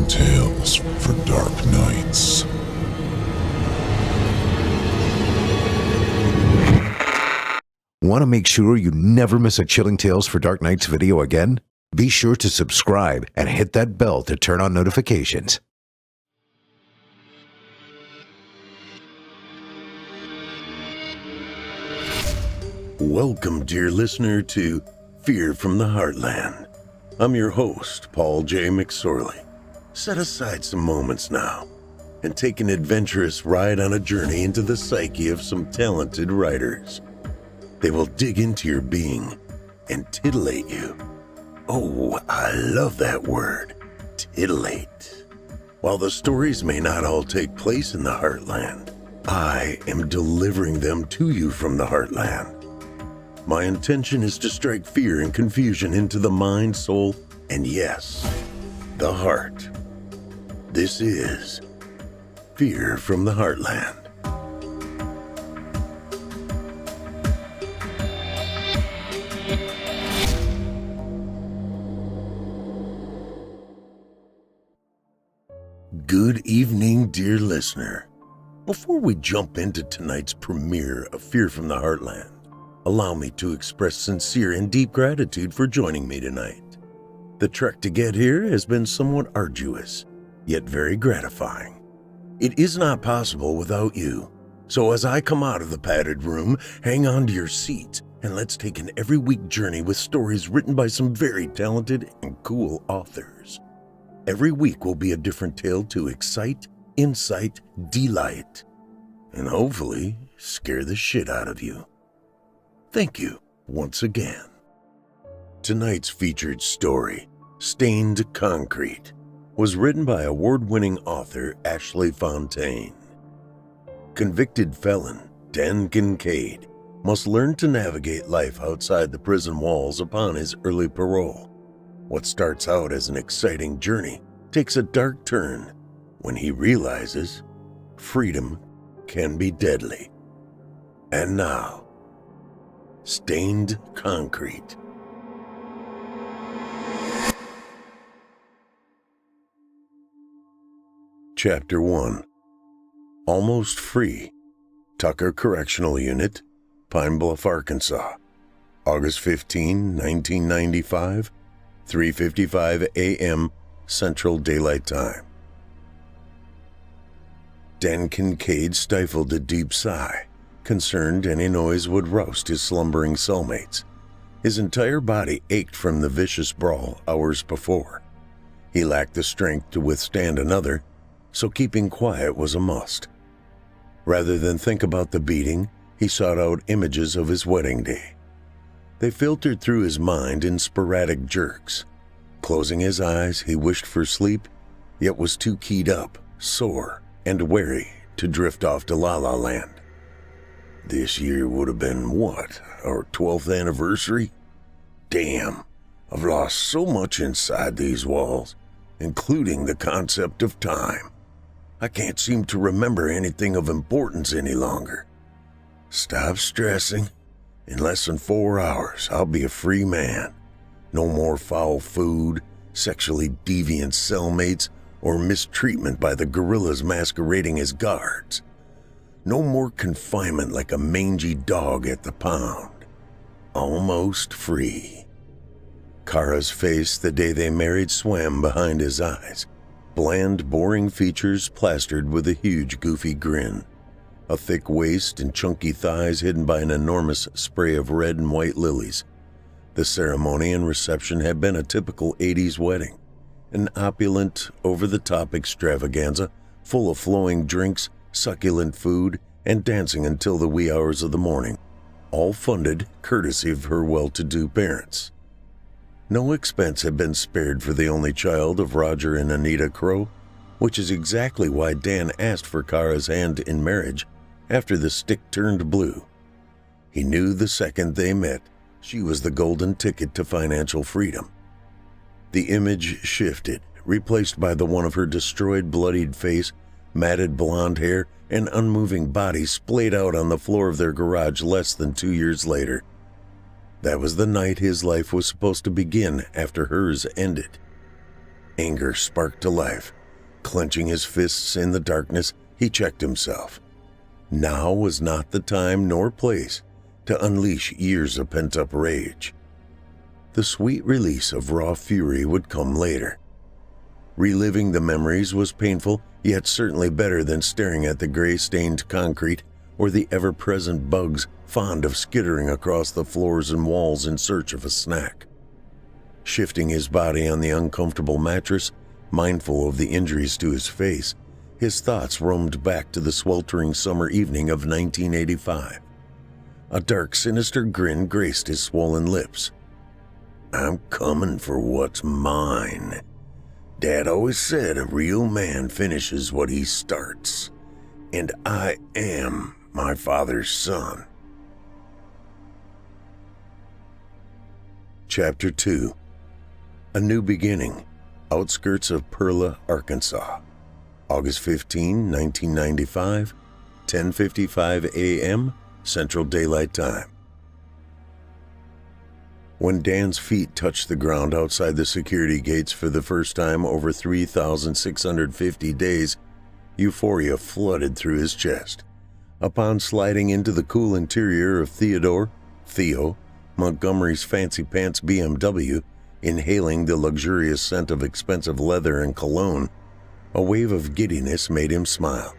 Chilling tales for dark nights. Want to make sure you never miss a Chilling Tales for Dark Nights video again? Be sure to subscribe and hit that bell to turn on notifications. Welcome, dear listener, to Fear from the Heartland. I'm your host, Paul J. McSorley. Set aside some moments now and take an adventurous ride on a journey into the psyche of some talented writers. They will dig into your being and titillate you. Oh, I love that word, titillate. While the stories may not all take place in the Heartland, I am delivering them to you from the Heartland. My intention is to strike fear and confusion into the mind, soul, and yes, the heart. This is Fear from the Heartland. Good evening, dear listener. Before we jump into tonight's premiere of Fear from the Heartland, allow me to express sincere and deep gratitude for joining me tonight. The trek to get here has been somewhat arduous, yet very gratifying. It is not possible without you. So as I come out of the padded room, hang on to your seat and let's take an every week journey with stories written by some very talented and cool authors. Every week will be a different tale to excite, incite, delight, and hopefully scare the shit out of you. Thank you once again. Tonight's featured story, Stained Concrete, was written by award-winning author Ashley Fontainne. Convicted felon Dan Kincaid must learn to navigate life outside the prison walls upon his early parole. What starts out as an exciting journey takes a dark turn when he realizes freedom can be deadly. And now, Stained Concrete. Chapter 1. Almost Free. Tucker Correctional Unit, Pine Bluff, Arkansas. August 15, 1995, 3:55 a.m. Central Daylight Time. Dan Kincaid stifled a deep sigh, concerned any noise would roust his slumbering cellmates. His entire body ached from the vicious brawl hours before. He lacked the strength to withstand another, so keeping quiet was a must. Rather than think about the beating, he sought out images of his wedding day. They filtered through his mind in sporadic jerks. Closing his eyes, he wished for sleep, yet was too keyed up, sore, and wary to drift off to La La Land. This year would have been, what, our 12th anniversary? Damn, I've lost so much inside these walls, including the concept of time. I can't seem to remember anything of importance any longer. Stop stressing. In less than 4 hours, I'll be a free man. No more foul food, sexually deviant cellmates, or mistreatment by the gorillas masquerading as guards. No more confinement like a mangy dog at the pound. Almost free. Kara's face the day they married swam behind his eyes, bland, boring features plastered with a huge, goofy grin. A thick waist and chunky thighs hidden by an enormous spray of red and white lilies. The ceremony and reception had been a typical 80s wedding, an opulent, over-the-top extravaganza full of flowing drinks, succulent food, and dancing until the wee hours of the morning, all funded courtesy of her well-to-do parents. No expense had been spared for the only child of Roger and Anita Crow, which is exactly why Dan asked for Kara's hand in marriage after the stick turned blue. He knew the second they met, she was the golden ticket to financial freedom. The image shifted, replaced by the one of her destroyed, bloodied face, matted blonde hair, and unmoving body splayed out on the floor of their garage less than 2 years later. That was the night his life was supposed to begin after hers ended. Anger sparked to life. Clenching his fists in the darkness, he checked himself. Now was not the time nor place to unleash years of pent-up rage. The sweet release of raw fury would come later. Reliving the memories was painful, yet certainly better than staring at the gray-stained concrete or the ever-present bugs fond of skittering across the floors and walls in search of a snack. Shifting his body on the uncomfortable mattress, mindful of the injuries to his face, his thoughts roamed back to the sweltering summer evening of 1985. A dark, sinister grin graced his swollen lips. "I'm coming for what's mine. Dad always said a real man finishes what he starts, and I am my father's son." Chapter 2. A New Beginning. Outskirts of Perla, Arkansas. August 15, 1995, 10:55 a.m. Central Daylight Time. When Dan's feet touched the ground outside the security gates for the first time over 3,650 days, euphoria flooded through his chest. Upon sliding into the cool interior of Theo, Montgomery's fancy pants BMW, inhaling the luxurious scent of expensive leather and cologne, a wave of giddiness made him smile.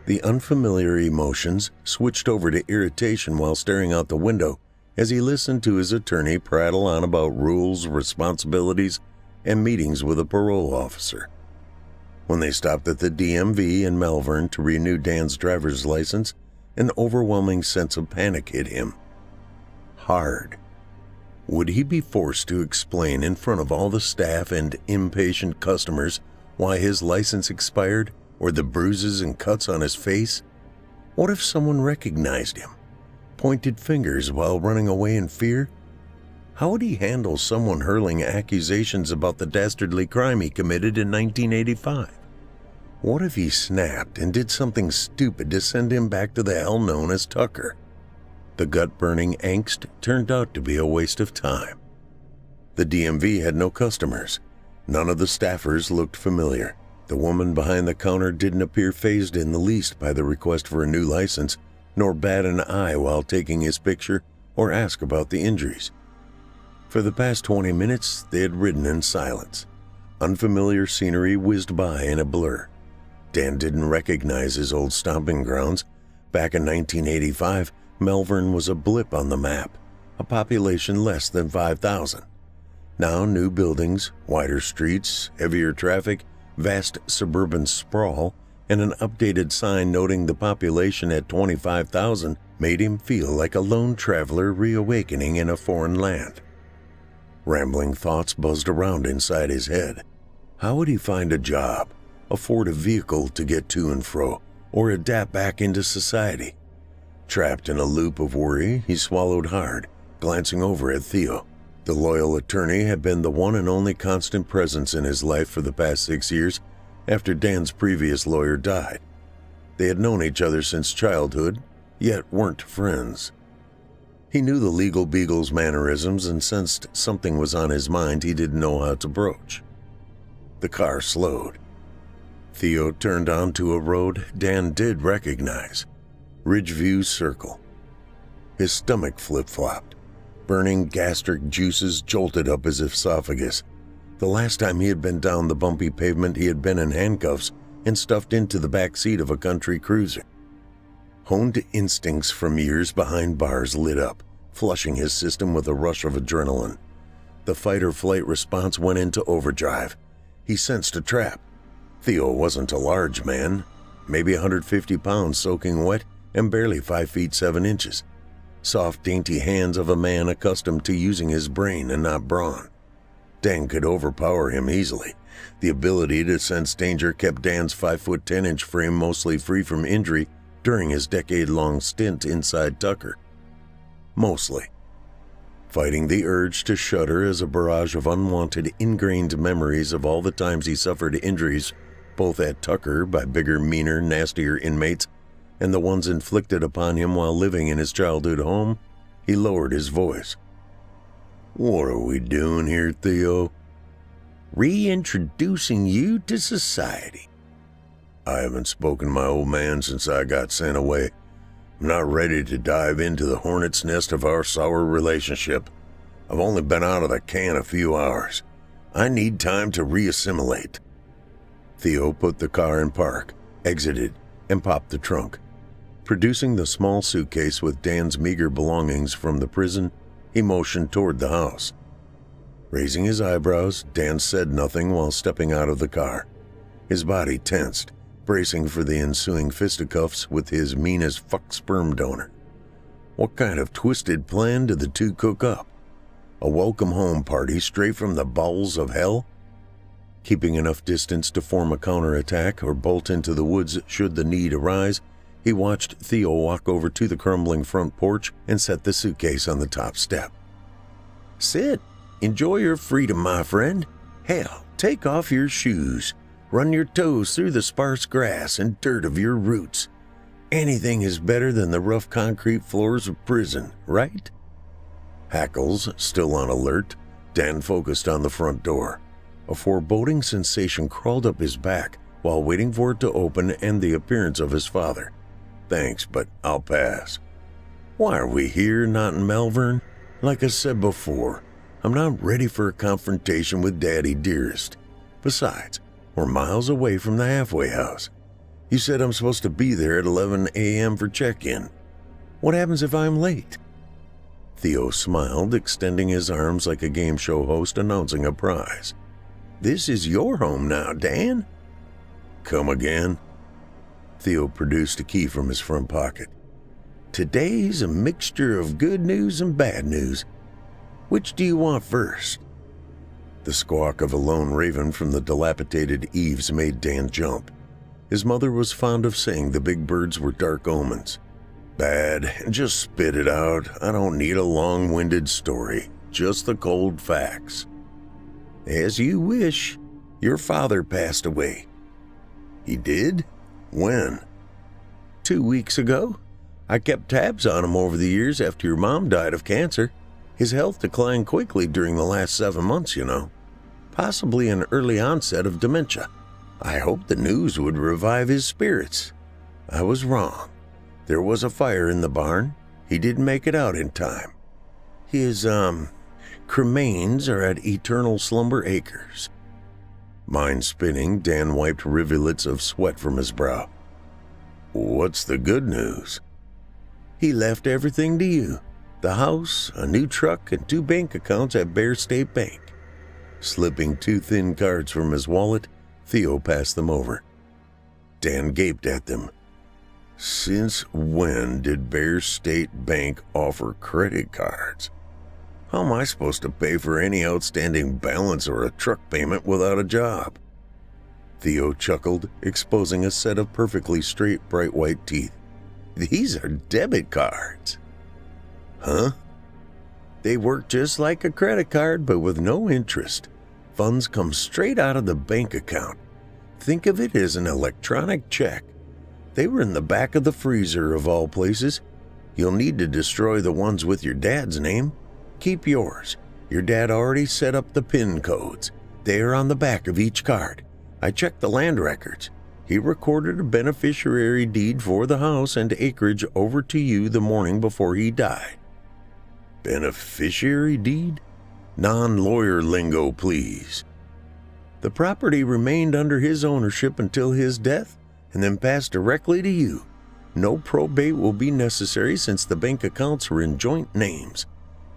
The unfamiliar emotions switched over to irritation while staring out the window as he listened to his attorney prattle on about rules, responsibilities, and meetings with a parole officer. When they stopped at the DMV in Malvern to renew Dan's driver's license, an overwhelming sense of panic hit him. Hard. Would he be forced to explain in front of all the staff and impatient customers why his license expired, or the bruises and cuts on his face? What if someone recognized him, pointed fingers while running away in fear? How would he handle someone hurling accusations about the dastardly crime he committed in 1985? What if he snapped and did something stupid to send him back to the hell known as Tucker? The gut-burning angst turned out to be a waste of time. The DMV had no customers. None of the staffers looked familiar. The woman behind the counter didn't appear fazed in the least by the request for a new license, nor bat an eye while taking his picture or ask about the injuries. For the past 20 minutes, they had ridden in silence. Unfamiliar scenery whizzed by in a blur. Dan didn't recognize his old stomping grounds. Back in 1985, Malvern was a blip on the map, a population less than 5,000. Now new buildings, wider streets, heavier traffic, vast suburban sprawl, and an updated sign noting the population at 25,000 made him feel like a lone traveler reawakening in a foreign land. Rambling thoughts buzzed around inside his head. How would he find a job, afford a vehicle to get to and fro, or adapt back into society? Trapped in a loop of worry, he swallowed hard, glancing over at Theo. The loyal attorney had been the one and only constant presence in his life for the past 6 years after Dan's previous lawyer died. They had known each other since childhood, yet weren't friends. He knew the legal beagle's mannerisms and sensed something was on his mind he didn't know how to broach. The car slowed. Theo turned onto a road Dan did recognize. Ridgeview Circle. His stomach flip-flopped. Burning gastric juices jolted up his esophagus. The last time he had been down the bumpy pavement, he had been in handcuffs and stuffed into the back seat of a country cruiser. Honed instincts from years behind bars lit up, flushing his system with a rush of adrenaline. The fight-or-flight response went into overdrive. He sensed a trap. Theo wasn't a large man, maybe 150 pounds soaking wet and barely 5 feet 7 inches. Soft, dainty hands of a man accustomed to using his brain and not brawn. Dan could overpower him easily. The ability to sense danger kept Dan's 5'10" frame mostly free from injury during his decade-long stint inside Tucker. Mostly. Fighting the urge to shudder as a barrage of unwanted, ingrained memories of all the times he suffered injuries, both at Tucker by bigger, meaner, nastier inmates, and the ones inflicted upon him while living in his childhood home, he lowered his voice. "What are we doing here, Theo?" reintroducing you to society. I haven't spoken to my old man since I got sent away. I'm not ready to dive into the hornet's nest of our sour relationship. I've only been out of the can a few hours. I need time to reassimilate. Theo put the car in park, exited, and popped the trunk. Producing the small suitcase with Dan's meager belongings from the prison, he motioned toward the house. Raising his eyebrows, Dan said nothing while stepping out of the car. His body tensed, bracing for the ensuing fisticuffs with his mean-as-fuck sperm donor. What kind of twisted plan did the two cook up? A welcome home party straight from the bowels of hell? Keeping enough distance to form a counterattack or bolt into the woods should the need arise, he watched Theo walk over to the crumbling front porch and set the suitcase on the top step. "Sit. Enjoy your freedom, my friend. Hell, take off your shoes. Run your toes through the sparse grass and dirt of your roots. Anything is better than the rough concrete floors of prison, right?" Hackles still on alert, Dan focused on the front door. A foreboding sensation crawled up his back while waiting for it to open and the appearance of his father. "Thanks, but I'll pass." "Why are we here, not in Malvern? Like I said before, I'm not ready for a confrontation with Daddy Dearest. Besides, we're miles away from the halfway house. You said I'm supposed to be there at 11 a.m. for check-in. What happens if I'm late?" Theo smiled, extending his arms like a game show host announcing a prize. "This is your home now, Dan." "Come again?" Theo produced a key from his front pocket. "Today's a mixture of good news and bad news. Which do you want first?" The squawk of a lone raven from the dilapidated eaves made Dan jump. His mother was fond of saying the big birds were dark omens. "Bad, just spit it out. I don't need a long-winded story, just the cold facts." "As you wish. Your father passed away." "He did? When?" 2 weeks ago. I kept tabs on him over the years after your mom died of cancer. His health declined quickly during the last 7 months, you know. Possibly an early onset of dementia. I hoped the news would revive his spirits. I was wrong. There was a fire in the barn. He didn't make it out in time. His, cremains are at Eternal Slumber Acres." Mind spinning, Dan wiped rivulets of sweat from his brow. "What's the good news?" "He left everything to you. The house, a new truck, and 2 bank accounts at Bear State Bank." Slipping 2 thin cards from his wallet, Theo passed them over. Dan gaped at them. Since when did Bear State Bank offer credit cards? How am I supposed to pay for any outstanding balance or a truck payment without a job? Theo chuckled, exposing a set of perfectly straight, bright white teeth. "These are debit cards." "Huh?" "They work just like a credit card, but with no interest. Funds come straight out of the bank account. Think of it as an electronic check. They were in the back of the freezer, of all places. You'll need to destroy the ones with your dad's name. Keep yours. Your dad already set up the PIN codes. They are on the back of each card. I checked the land records. He recorded a beneficiary deed for the house and acreage over to you the morning before he died." "Beneficiary deed? Non-lawyer lingo, please." "The property remained under his ownership until his death and then passed directly to you. No probate will be necessary since the bank accounts were in joint names.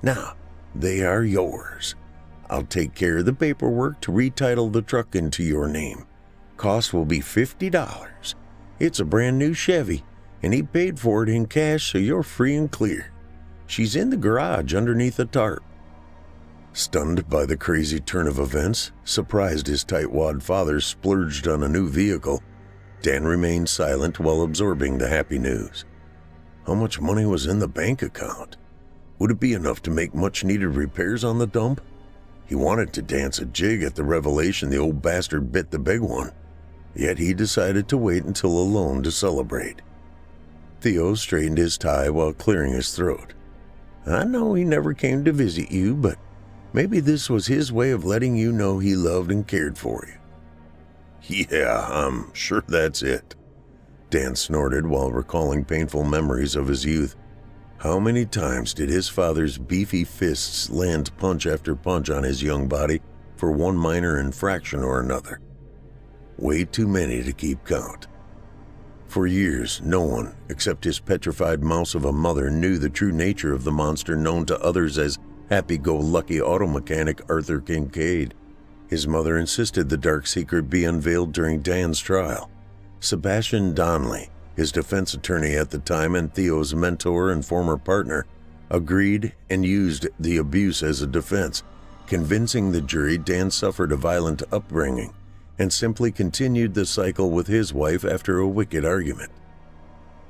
Now, they are yours. I'll take care of the paperwork to retitle the truck into your name. Cost will be $50. It's a brand new Chevy, and he paid for it in cash, so you're free and clear. She's in the garage underneath a tarp." Stunned by the crazy turn of events, surprised his tightwad father splurged on a new vehicle, Dan remained silent while absorbing the happy news. How much money was in the bank account? Would it be enough to make much-needed repairs on the dump? He wanted to dance a jig at the revelation the old bastard bit the big one, yet he decided to wait until alone to celebrate. Theo straightened his tie while clearing his throat. "I know he never came to visit you, but Maybe this was his way of letting you know he loved and cared for you. Yeah, I'm sure that's it. Dan snorted while recalling painful memories of his youth. How many times did his father's beefy fists land punch after punch on his young body for one minor infraction or another? Way too many to keep count. For years, no one, except his petrified mouse of a mother, knew the true nature of the monster known to others as happy-go-lucky auto mechanic Arthur Kincaid. His mother insisted the dark secret be unveiled during Dan's trial. Sebastian Donnelly, his defense attorney at the time and Theo's mentor and former partner, agreed and used the abuse as a defense, convincing the jury Dan suffered a violent upbringing and simply continued the cycle with his wife after a wicked argument.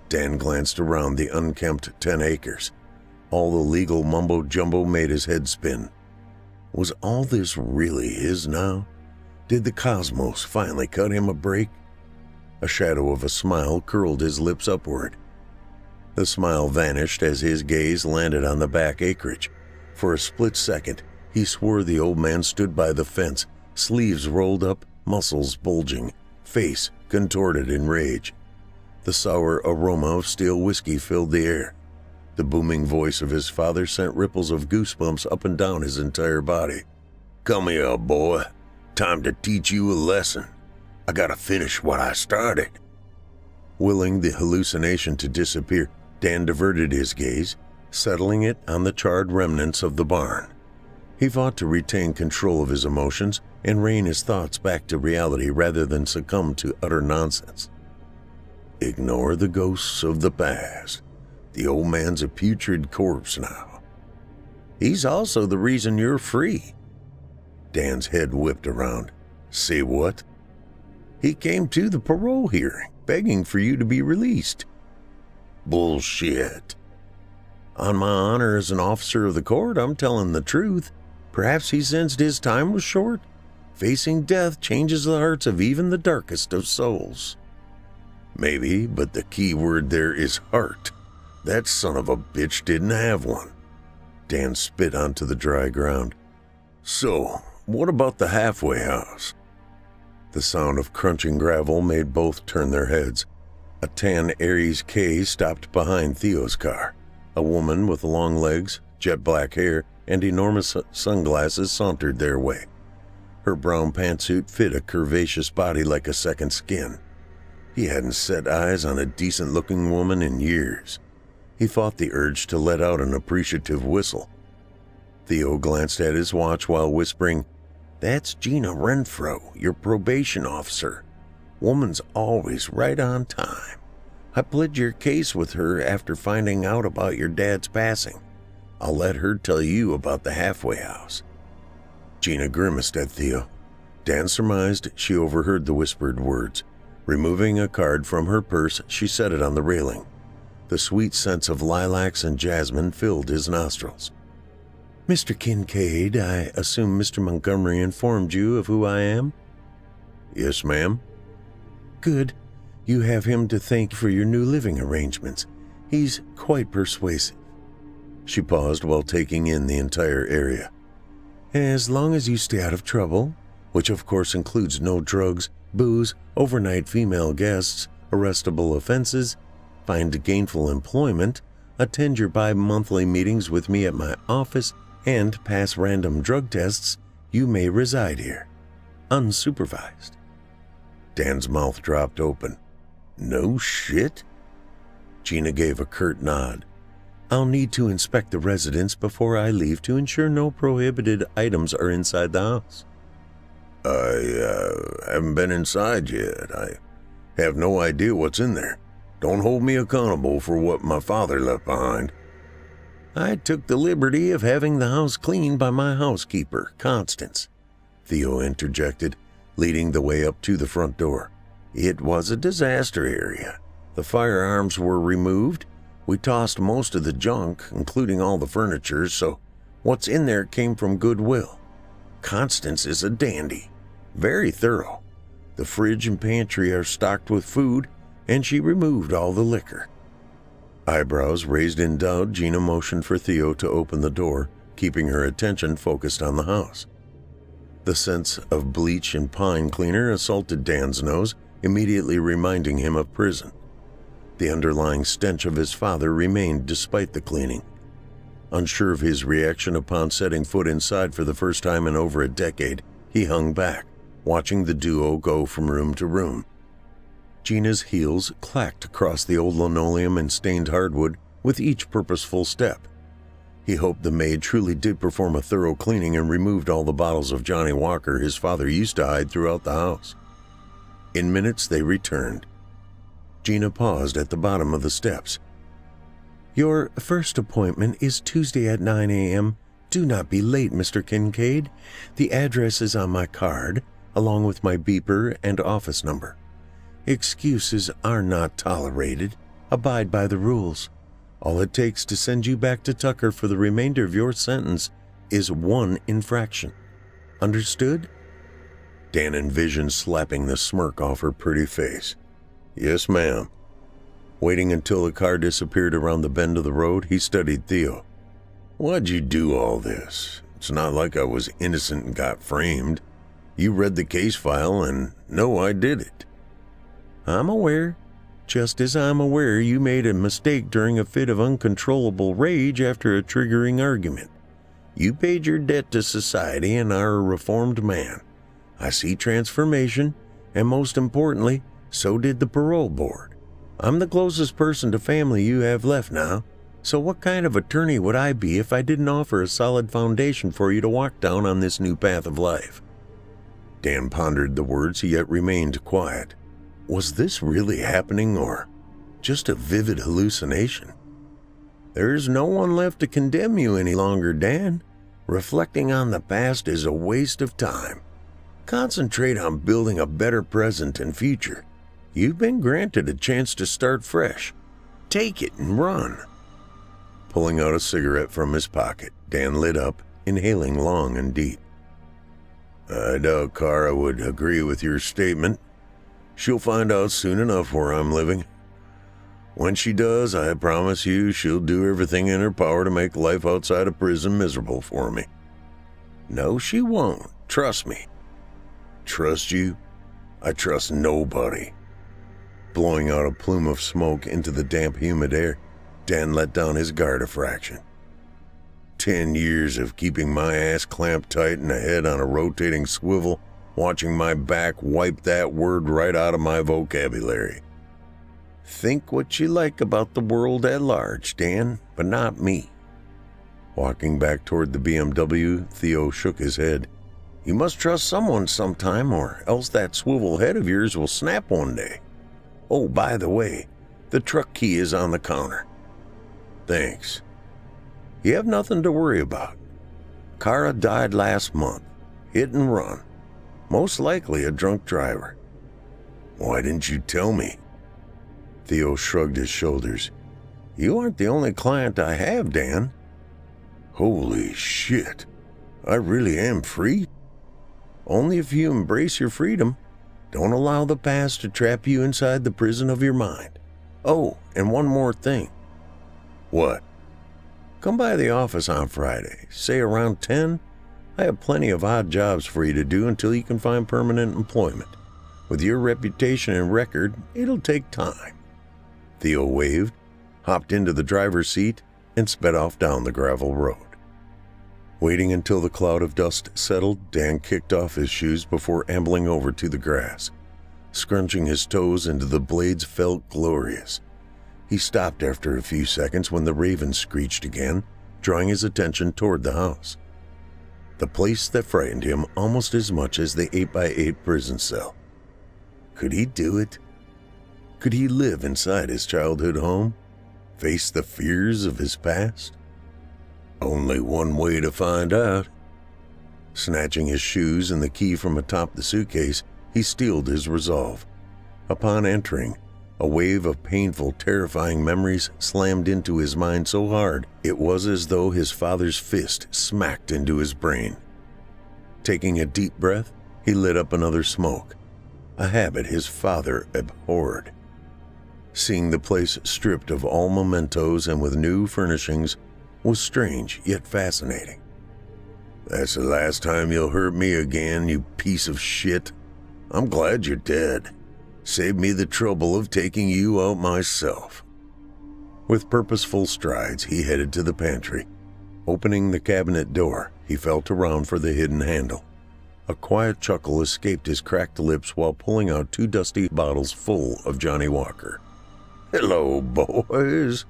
Dan glanced around the unkempt 10 acres. All the legal mumbo-jumbo made his head spin. Was all this really his now? Did the cosmos finally cut him a break? A shadow of a smile curled his lips upward. The smile vanished as his gaze landed on the back acreage. For a split second, he swore the old man stood by the fence, sleeves rolled up, muscles bulging, face contorted in rage. The sour aroma of stale whiskey filled the air. The booming voice of his father sent ripples of goosebumps up and down his entire body. "Come here, boy. Time to teach you a lesson. I gotta finish what I started." Willing the hallucination to disappear, Dan diverted his gaze, settling it on the charred remnants of the barn. He fought to retain control of his emotions and rein his thoughts back to reality rather than succumb to utter nonsense. Ignore the ghosts of the past. The old man's a putrid corpse now. He's also the reason you're free. Dan's head whipped around. Say what? He came to the parole hearing, begging for you to be released. Bullshit. On my honor as an officer of the court, I'm telling the truth. Perhaps he sensed his time was short. Facing death changes the hearts of even the darkest of souls. Maybe, but the key word there is heart. That son of a bitch didn't have one. Dan spit onto the dry ground. So, what about the halfway house? The sound of crunching gravel made both turn their heads. A tan Aries K stopped behind Theo's car. A woman with long legs, jet black hair, and enormous sunglasses sauntered their way. Her brown pantsuit fit a curvaceous body like a second skin. He hadn't set eyes on a decent-looking woman in years. He fought the urge to let out an appreciative whistle. Theo glanced at his watch while whispering, "That's Gina Renfro, your probation officer. Woman's always right on time. I pled your case with her after finding out about your dad's passing. I'll let her tell you about the halfway house." Gina grimaced at Theo. Dan surmised she overheard the whispered words. Removing a card from her purse, she set it on the railing. The sweet scents of lilacs and jasmine filled his nostrils. "Mr. Kincaid, I assume Mr. Montgomery informed you of who I am?" "Yes, ma'am." "Good. You have him to thank for your new living arrangements. He's quite persuasive." She paused while taking in the entire area. "As long as you stay out of trouble, which of course includes no drugs, booze, overnight female guests, arrestable offenses, find gainful employment, attend your bi-monthly meetings with me at my office, and pass random drug tests, you may reside here, unsupervised." Dan's mouth dropped open. "No shit?" Gina gave a curt nod. "I'll need to inspect the residence before I leave to ensure no prohibited items are inside the house." I haven't been inside yet. I have no idea what's in there. Don't hold me accountable for what my father left behind." "I took the liberty of having the house cleaned by my housekeeper, Constance," Theo interjected, leading the way up to the front door. "It was a disaster area. The firearms were removed. We tossed most of the junk, including all the furniture, so what's in there came from goodwill. Constance is a dandy, very thorough. The fridge and pantry are stocked with food, and she removed all the liquor." Eyebrows raised in doubt, Gina motioned for Theo to open the door, keeping her attention focused on the house. The sense of bleach and pine cleaner assaulted Dan's nose, immediately reminding him of prison. The underlying stench of his father remained despite the cleaning. Unsure of his reaction upon setting foot inside for the first time in over a decade, he hung back, watching the duo go from room to room. Gina's heels clacked across the old linoleum and stained hardwood with each purposeful step. He hoped the maid truly did perform a thorough cleaning and removed all the bottles of Johnny Walker his father used to hide throughout the house. In minutes they returned. Gina paused at the bottom of the steps. "Your first appointment is Tuesday at 9 a.m. Do not be late, Mr. Kincaid. The address is on my card, along with my beeper and office number. Excuses are not tolerated. Abide by the rules. All it takes to send you back to Tucker for the remainder of your sentence is one infraction. Understood?" Dan envisioned slapping the smirk off her pretty face. "Yes, ma'am." Waiting until the car disappeared around the bend of the road, he studied Theo. "Why'd you do all this? It's not like I was innocent and got framed. You read the case file and know I did it." "I'm aware. Just as I'm aware you made a mistake during a fit of uncontrollable rage after a triggering argument. You paid your debt to society and are a reformed man. I see transformation, and most importantly, so did the parole board. I'm the closest person to family you have left now, so what kind of attorney would I be if I didn't offer a solid foundation for you to walk down on this new path of life?" Dan pondered the words, yet remained quiet. Was this really happening, or just a vivid hallucination? "There's no one left to condemn you any longer, Dan. Reflecting on the past is a waste of time. Concentrate on building a better present and future. You've been granted a chance to start fresh. Take it and run." Pulling out a cigarette from his pocket, Dan lit up, inhaling long and deep. "I doubt Kara would agree with your statement. She'll find out soon enough where I'm living. When she does, I promise you she'll do everything in her power to make life outside of prison miserable for me." "No, she won't. Trust me." "Trust you? I trust nobody." Blowing out a plume of smoke into the damp, humid air, Dan let down his guard a fraction. 10 years of keeping my ass clamped tight and a head on a rotating swivel, watching my back wipe that word right out of my vocabulary. Think what you like about the world at large, Dan, but not me. Walking back toward the BMW, Theo shook his head. "You must trust someone sometime, or else that swivel head of yours will snap one day. Oh, by the way, the truck key is on the counter." "Thanks." "You have nothing to worry about. Kara died last month. Hit and run. Most likely a drunk driver." "Why didn't you tell me?" Theo shrugged his shoulders. "You aren't the only client I have, Dan." "Holy shit. I really am free?" "Only if you embrace your freedom. Don't allow the past to trap you inside the prison of your mind. Oh, and one more thing." "What?" "Come by the office on Friday, say around 10. I have plenty of odd jobs for you to do until you can find permanent employment. With your reputation and record, it'll take time." Theo waved, hopped into the driver's seat, and sped off down the gravel road. Waiting until the cloud of dust settled, Dan kicked off his shoes before ambling over to the grass. Scrunching his toes into the blades felt glorious. He stopped after a few seconds when the raven screeched again, drawing his attention toward the house. The place that frightened him almost as much as the 8x8 prison cell. Could he do it? Could he live inside his childhood home? Face the fears of his past? Only one way to find out. Snatching his shoes and the key from atop the suitcase, he steeled his resolve. Upon entering, a wave of painful, terrifying memories slammed into his mind so hard it was as though his father's fist smacked into his brain. Taking a deep breath, he lit up another smoke, a habit his father abhorred. Seeing the place stripped of all mementos and with new furnishings was strange yet fascinating. That's the last time you'll hurt me again, you piece of shit. I'm glad you're dead. Saved me the trouble of taking you out myself." With purposeful strides, he headed to the pantry. Opening the cabinet door, he felt around for the hidden handle. A quiet chuckle escaped his cracked lips while pulling out 2 dusty bottles full of Johnny Walker. "Hello, boys.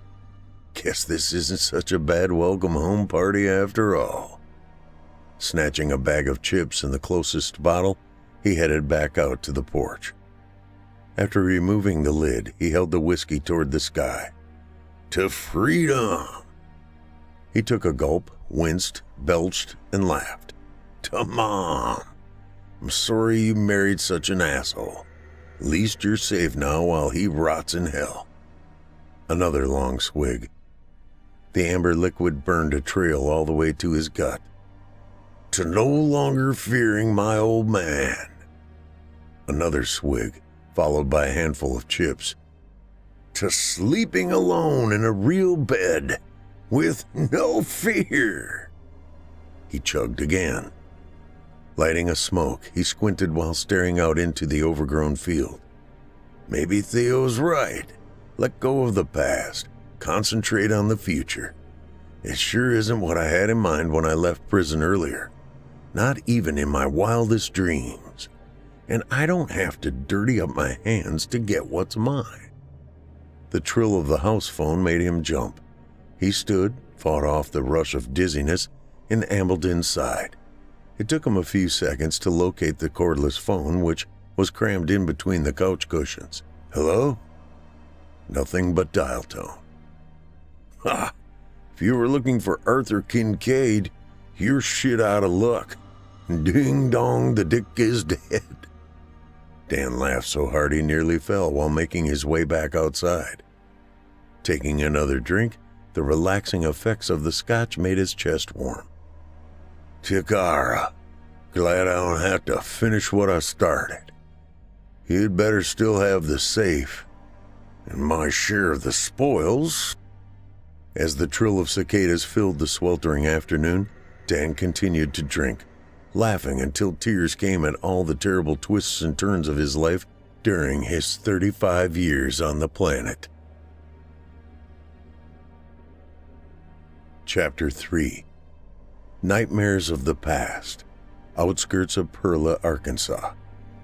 Guess this isn't such a bad welcome home party after all." Snatching a bag of chips and the closest bottle, he headed back out to the porch. After removing the lid, he held the whiskey toward the sky. "To freedom!" He took a gulp, winced, belched, and laughed. "To Mom! I'm sorry you married such an asshole. At least you're safe now while he rots in hell." Another long swig. The amber liquid burned a trail all the way to his gut. "To no longer fearing my old man." Another swig, followed by a handful of chips. "To sleeping alone in a real bed with no fear." He chugged again. Lighting a smoke, he squinted while staring out into the overgrown field. Maybe Theo's right. Let go of the past. Concentrate on the future. It sure isn't what I had in mind when I left prison earlier. Not even in my wildest dreams. And I don't have to dirty up my hands to get what's mine. The trill of the house phone made him jump. He stood, fought off the rush of dizziness, and ambled inside. It took him a few seconds to locate the cordless phone, which was crammed in between the couch cushions. "Hello?" Nothing but dial tone. "Ha! If you were looking for Arthur Kincaid, you're shit out of luck. Ding dong, the dick is dead." Dan laughed so hard he nearly fell while making his way back outside. Taking another drink, the relaxing effects of the scotch made his chest warm. "Tikara, glad I don't have to finish what I started. You'd better still have the safe and my share of the spoils." As the trill of cicadas filled the sweltering afternoon, Dan continued to drink, laughing until tears came at all the terrible twists and turns of his life during his 35 years on the planet. Chapter 3. Nightmares of the Past. Outskirts of Perla, Arkansas.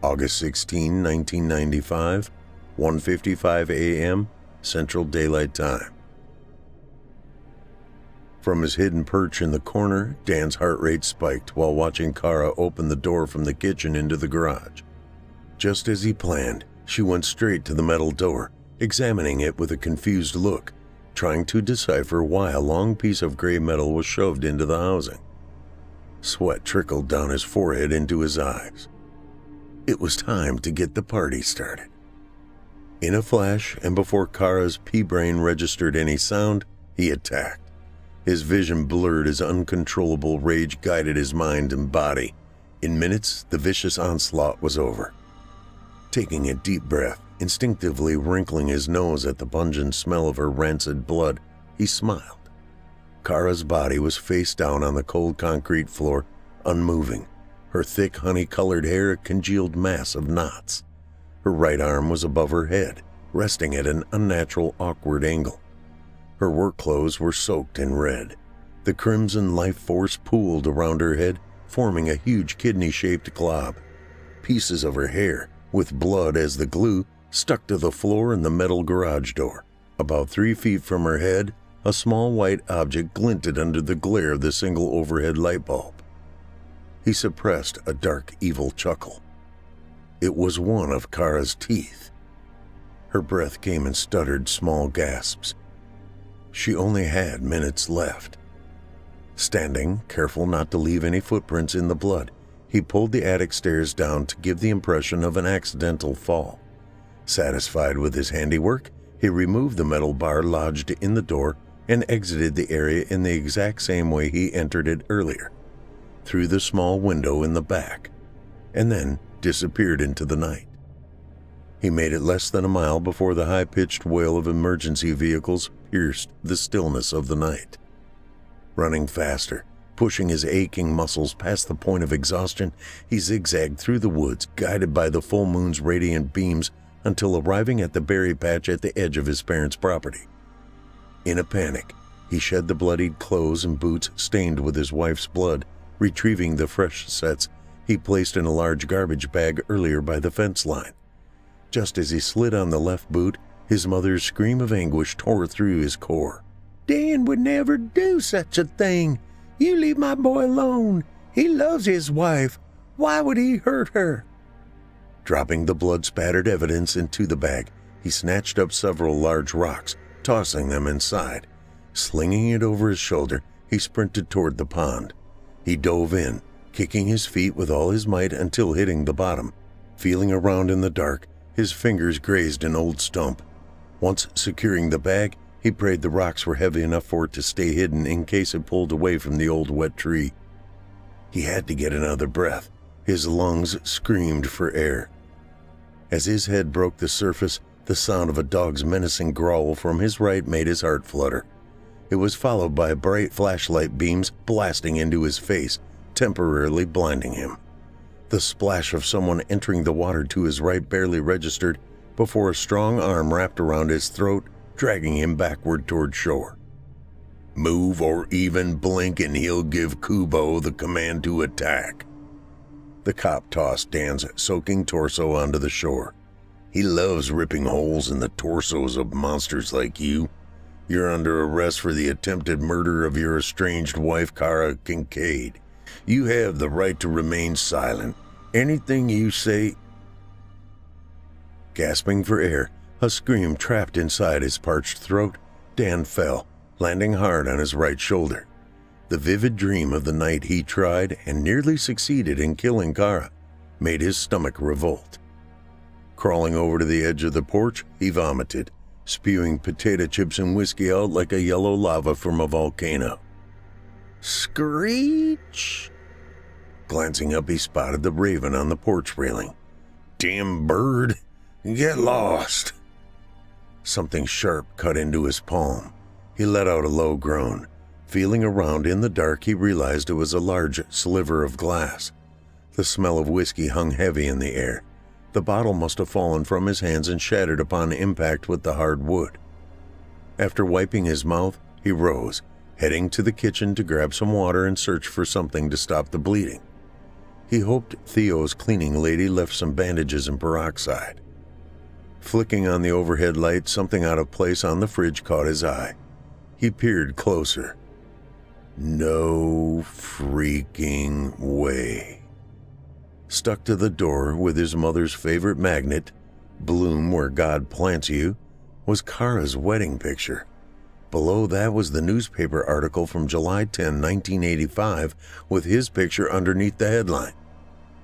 August 16, 1995, 1:55 a.m. Central Daylight Time. From his hidden perch in the corner, Dan's heart rate spiked while watching Kara open the door from the kitchen into the garage. Just as he planned, she went straight to the metal door, examining it with a confused look, trying to decipher why a long piece of gray metal was shoved into the housing. Sweat trickled down his forehead into his eyes. It was time to get the party started. In a flash, and before Kara's pea-brain registered any sound, he attacked. His vision blurred as uncontrollable rage guided his mind and body. In minutes, the vicious onslaught was over. Taking a deep breath, instinctively wrinkling his nose at the pungent smell of her rancid blood, he smiled. Kara's body was face down on the cold concrete floor, unmoving, her thick honey-colored hair a congealed mass of knots. Her right arm was above her head, resting at an unnatural, awkward angle. Her work clothes were soaked in red. The crimson life force pooled around her head, forming a huge kidney-shaped glob. Pieces of her hair, with blood as the glue, stuck to the floor and the metal garage door. About 3 feet from her head, a small white object glinted under the glare of the single overhead light bulb. He suppressed a dark, evil chuckle. It was one of Kara's teeth. Her breath came in stuttered, small gasps. She only had minutes left. Standing, careful not to leave any footprints in the blood, he pulled the attic stairs down to give the impression of an accidental fall. Satisfied with his handiwork, he removed the metal bar lodged in the door and exited the area in the exact same way he entered it earlier, through the small window in the back, and then disappeared into the night. He made it less than a mile before the high-pitched wail of emergency vehicles pierced the stillness of the night. Running faster, Pushing his aching muscles past the point of exhaustion, he zigzagged through the woods, guided by the full moon's radiant beams, until arriving at the berry patch at the edge of his parents' property. In a panic, he shed the bloodied clothes and boots stained with his wife's blood, retrieving the fresh sets he placed in a large garbage bag earlier by the fence line. Just as he slid on the left boot, his mother's scream of anguish tore through his core. "Dan would never do such a thing. You leave my boy alone. He loves his wife. Why would he hurt her?" Dropping the blood-spattered evidence into the bag, he snatched up several large rocks, tossing them inside. Slinging it over his shoulder, he sprinted toward the pond. He dove in, kicking his feet with all his might until hitting the bottom. Feeling around in the dark, his fingers grazed an old stump. Once securing the bag, he prayed the rocks were heavy enough for it to stay hidden in case it pulled away from the old wet tree. He had to get another breath. His lungs screamed for air. As his head broke the surface, the sound of a dog's menacing growl from his right made his heart flutter. It was followed by bright flashlight beams blasting into his face, temporarily blinding him. The splash of someone entering the water to his right barely registered before a strong arm wrapped around his throat, dragging him backward toward shore. "Move or even blink and he'll give Kubo the command to attack." The cop tossed Dan's soaking torso onto the shore. "He loves ripping holes in the torsos of monsters like you. You're under arrest for the attempted murder of your estranged wife, Kara Kincaid. You have the right to remain silent. Anything you say..." Gasping for air, a scream trapped inside his parched throat, Dan fell, landing hard on his right shoulder. The vivid dream of the night he tried and nearly succeeded in killing Kara made his stomach revolt. Crawling over to the edge of the porch, he vomited, spewing potato chips and whiskey out like a yellow lava from a volcano. Screech! Glancing up, he spotted the raven on the porch railing. "Damn bird! Get lost!" Something sharp cut into his palm. He let out a low groan. Feeling around in the dark, he realized it was a large sliver of glass. The smell of whiskey hung heavy in the air. The bottle must have fallen from his hands and shattered upon impact with the hard wood. After wiping his mouth, he rose, heading to the kitchen to grab some water and search for something to stop the bleeding. He hoped Theo's cleaning lady left some bandages and peroxide. Flicking on the overhead light, something out of place on the fridge caught his eye. He peered closer. No freaking way. Stuck to the door with his mother's favorite magnet, "Bloom where God plants you," was Kara's wedding picture. Below that was the newspaper article from July 10, 1985, with his picture underneath the headline.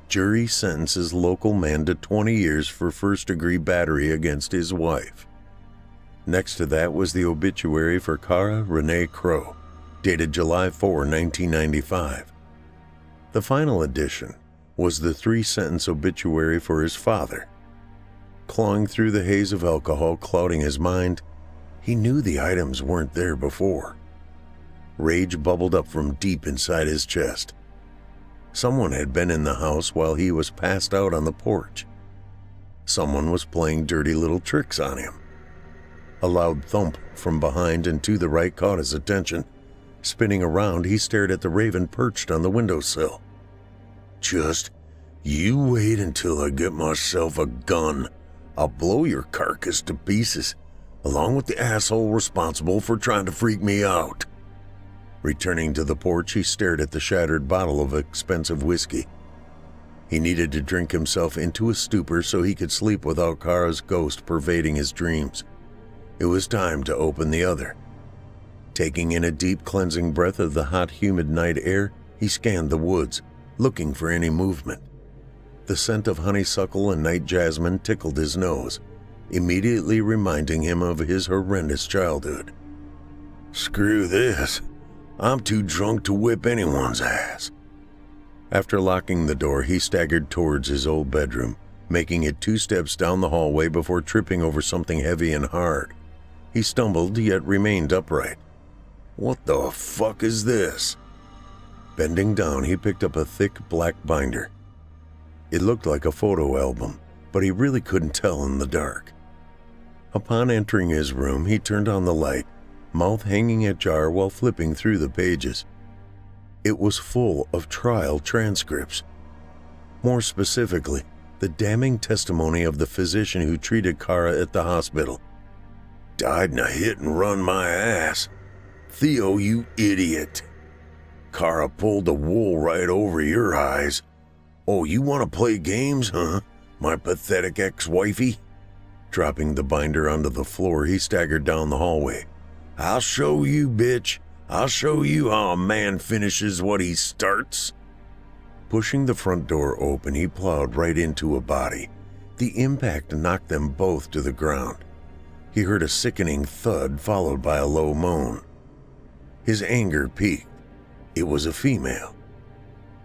Jury sentences local man to 20 years for first-degree battery against his wife. Next to that was the obituary for Kara Renee Crow, dated July 4, 1995. The final edition was the 3-sentence obituary for his father. Clawing through the haze of alcohol clouding his mind, he knew the items weren't there before. Rage bubbled up from deep inside his chest. Someone had been in the house while he was passed out on the porch. Someone was playing dirty little tricks on him. A loud thump from behind and to the right caught his attention. Spinning around, he stared at the raven perched on the windowsill. "Just you wait until I get myself a gun. I'll blow your carcass to pieces, along with the asshole responsible for trying to freak me out." Returning to the porch, he stared at the shattered bottle of expensive whiskey. He needed to drink himself into a stupor so he could sleep without Kara's ghost pervading his dreams. It was time to open the other. Taking in a deep cleansing breath of the hot, humid night air, he scanned the woods, looking for any movement. The scent of honeysuckle and night jasmine tickled his nose, immediately reminding him of his horrendous childhood. "Screw this. I'm too drunk to whip anyone's ass." After locking the door, he staggered towards his old bedroom, making it 2 steps down the hallway before tripping over something heavy and hard. He stumbled, yet remained upright. What the fuck is this? Bending down, he picked up a thick black binder. It looked like a photo album, but he really couldn't tell in the dark. Upon entering his room, he turned on the light, mouth hanging ajar while flipping through the pages. It was full of trial transcripts. More specifically, the damning testimony of the physician who treated Kara at the hospital. "Died in a hit and run, my ass. Theo, you idiot. Kara pulled the wool right over your eyes. Oh, you want to play games, huh, my pathetic ex-wifey?" Dropping the binder onto the floor, he staggered down the hallway. "I'll show you, bitch. I'll show you how a man finishes what he starts." Pushing the front door open, he plowed right into a body. The impact knocked them both to the ground. He heard a sickening thud followed by a low moan. His anger peaked. It was a female.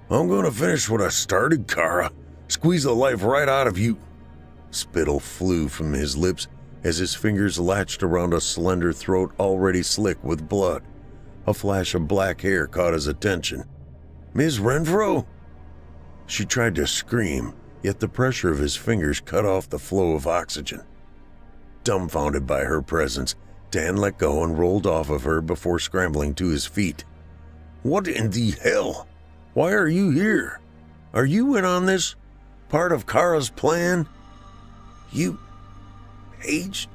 "I'm gonna finish what I started, Kara. Squeeze the life right out of you." Spittle flew from his lips as his fingers latched around a slender throat already slick with blood. A flash of black hair caught his attention. "Miss Renfro?" She tried to scream, yet the pressure of his fingers cut off the flow of oxygen. Dumbfounded by her presence, Dan let go and rolled off of her before scrambling to his feet. "What in the hell? Why are you here? Are you in on this? Part of Kara's plan? You paged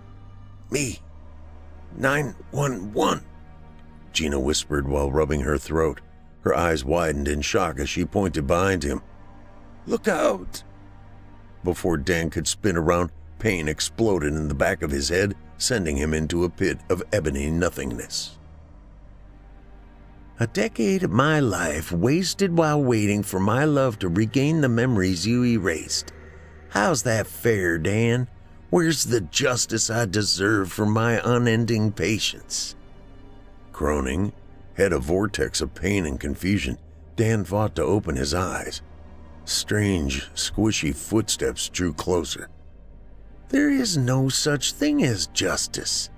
me. 911. Gina whispered while rubbing her throat. Her eyes widened in shock as she pointed behind him. "Look out!" Before Dan could spin around, pain exploded in the back of his head, sending him into a pit of ebony nothingness. "A decade of my life wasted while waiting for my love to regain the memories you erased. How's that fair, Dan? Where's the justice I deserve for my unending patience?" Groaning, head a vortex of pain and confusion, Dan fought to open his eyes. Strange, squishy footsteps drew closer. "There is no such thing as justice.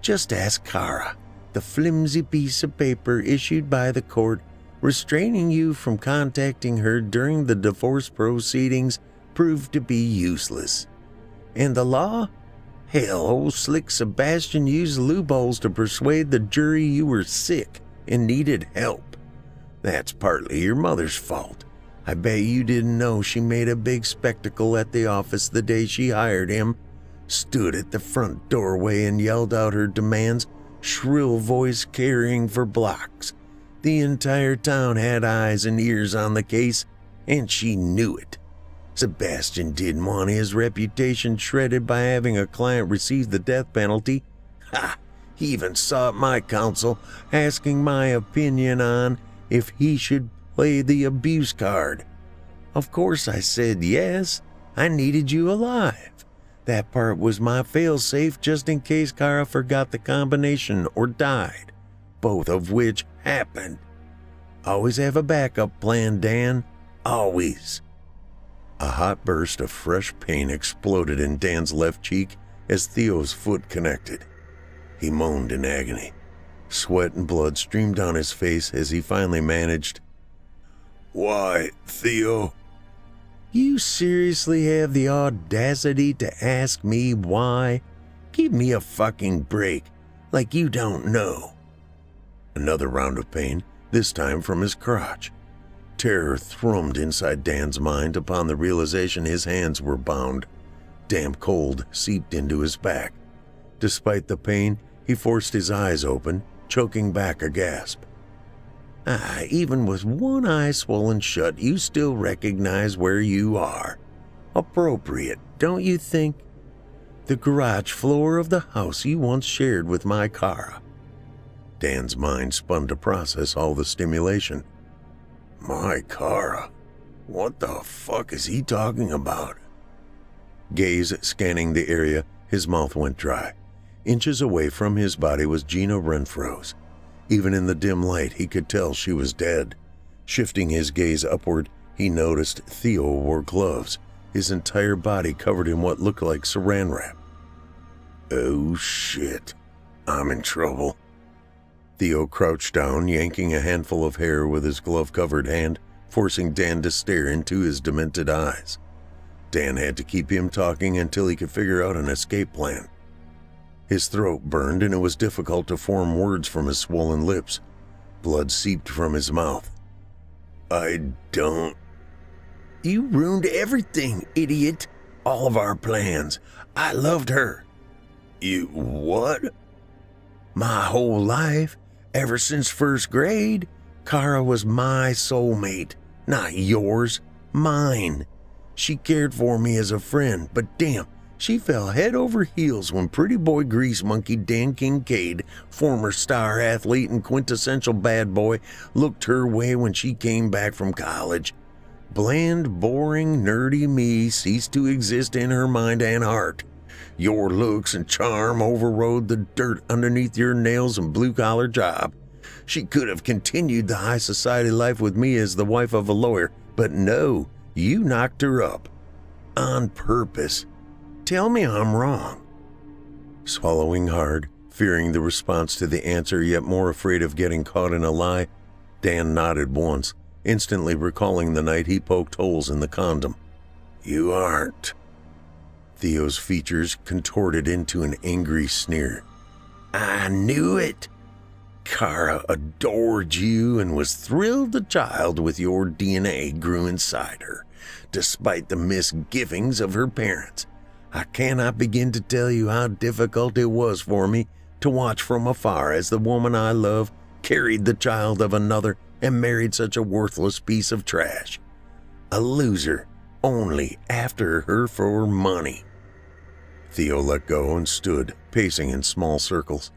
Just ask Kara. The flimsy piece of paper issued by the court restraining you from contacting her during the divorce proceedings proved to be useless. And the law? Hell, old slick Sebastian used loopholes to persuade the jury you were sick and needed help. That's partly your mother's fault. I bet you didn't know she made a big spectacle at the office the day she hired him, stood at the front doorway and yelled out her demands, shrill voice carrying for blocks. The entire town had eyes and ears on the case, and she knew it. Sebastian didn't want his reputation shredded by having a client receive the death penalty. Ha! He even sought my counsel, asking my opinion on if he should play the abuse card. Of course I said yes. I needed you alive. That part was my fail-safe just in case Kara forgot the combination or died, both of which happened. Always have a backup plan, Dan. Always." A hot burst of fresh pain exploded in Dan's left cheek as Theo's foot connected. He moaned in agony. Sweat and blood streamed down his face as he finally managed, "Why, Theo?" "You seriously have the audacity to ask me why? Give me a fucking break, like you don't know." Another round of pain, this time from his crotch. Terror thrummed inside Dan's mind upon the realization his hands were bound. Damp cold seeped into his back. Despite the pain, he forced his eyes open, choking back a gasp. Even with one eye swollen shut, you still recognize where you are. Appropriate, don't you think? The garage floor of the house you once shared with my Kara. Dan's mind spun to process all the stimulation. My Kara? What the fuck is he talking about? Gaze scanning the area, his mouth went dry. Inches away from his body was Gina Renfro's. Even in the dim light, he could tell she was dead. Shifting his gaze upward, he noticed Theo wore gloves, his entire body covered in what looked like saran wrap. Oh shit, I'm in trouble. Theo crouched down, yanking a handful of hair with his glove-covered hand, forcing Dan to stare into his demented eyes. Dan had to keep him talking until he could figure out an escape plan. His throat burned and it was difficult to form words from his swollen lips. Blood seeped from his mouth. I don't... You ruined everything, idiot. All of our plans. I loved her. You what? My whole life, ever since first grade, Kara was my soulmate. Not yours, mine. She cared for me as a friend, but damn, she fell head over heels when pretty boy grease monkey Dan Kincaid, former star athlete and quintessential bad boy, looked her way when she came back from college. Bland, boring, nerdy me ceased to exist in her mind and heart. Your looks and charm overrode the dirt underneath your nails and blue-collar job. She could have continued the high society life with me as the wife of a lawyer, but no, you knocked her up. On purpose. Tell me I'm wrong. Swallowing hard, fearing the response to the answer, yet more afraid of getting caught in a lie, Dan nodded once, instantly recalling the night he poked holes in the condom. You aren't. Theo's features contorted into an angry sneer. I knew it. Kara adored you and was thrilled the child with your DNA grew inside her, despite the misgivings of her parents. I cannot begin to tell you how difficult it was for me to watch from afar as the woman I love carried the child of another and married such a worthless piece of trash. A loser, only after her for money. Theo let go and stood, pacing in small circles.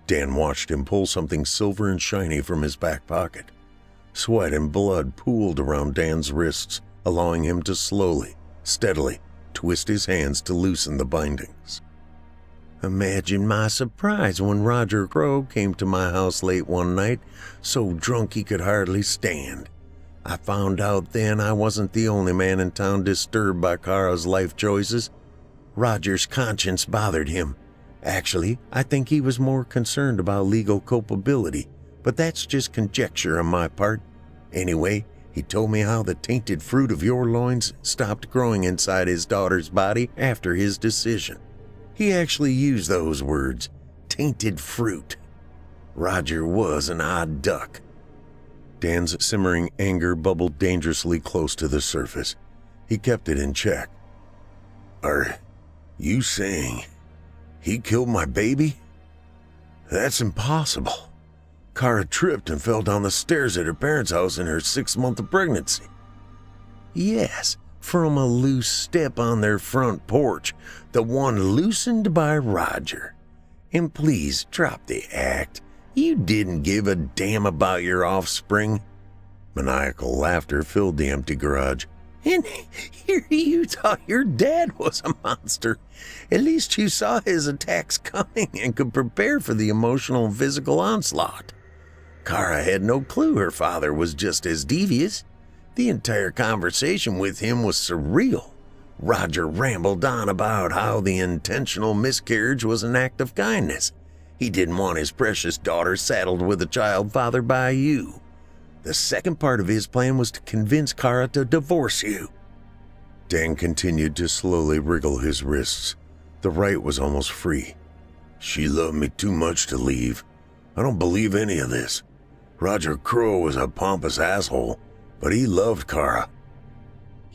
Dan watched him pull something silver and shiny from his back pocket. Sweat and blood pooled around Dan's wrists, allowing him to slowly, steadily, twist his hands to loosen the bindings. Imagine my surprise when Roger Crow came to my house late one night, so drunk he could hardly stand. I found out then I wasn't the only man in town disturbed by Kara's life choices. Roger's conscience bothered him. Actually, I think he was more concerned about legal culpability, but that's just conjecture on my part. Anyway, he told me how the tainted fruit of your loins stopped growing inside his daughter's body after his decision. He actually used those words, tainted fruit. Roger was an odd duck. Dan's simmering anger bubbled dangerously close to the surface. He kept it in check. Are you saying he killed my baby? That's impossible. Kara tripped and fell down the stairs at her parents' house in her 6th month of pregnancy. Yes, from a loose step on their front porch, the one loosened by Roger. And please drop the act. You didn't give a damn about your offspring. Maniacal laughter filled the empty garage. And here you thought your dad was a monster. At least you saw his attacks coming and could prepare for the emotional and physical onslaught. Kara had no clue her father was just as devious. The entire conversation with him was surreal. Roger rambled on about how the intentional miscarriage was an act of kindness. He didn't want his precious daughter saddled with a child fathered by you. The second part of his plan was to convince Kara to divorce you. Dan continued to slowly wriggle his wrists. The right was almost free. She loved me too much to leave. I don't believe any of this. Roger Crow was a pompous asshole, but he loved Kara.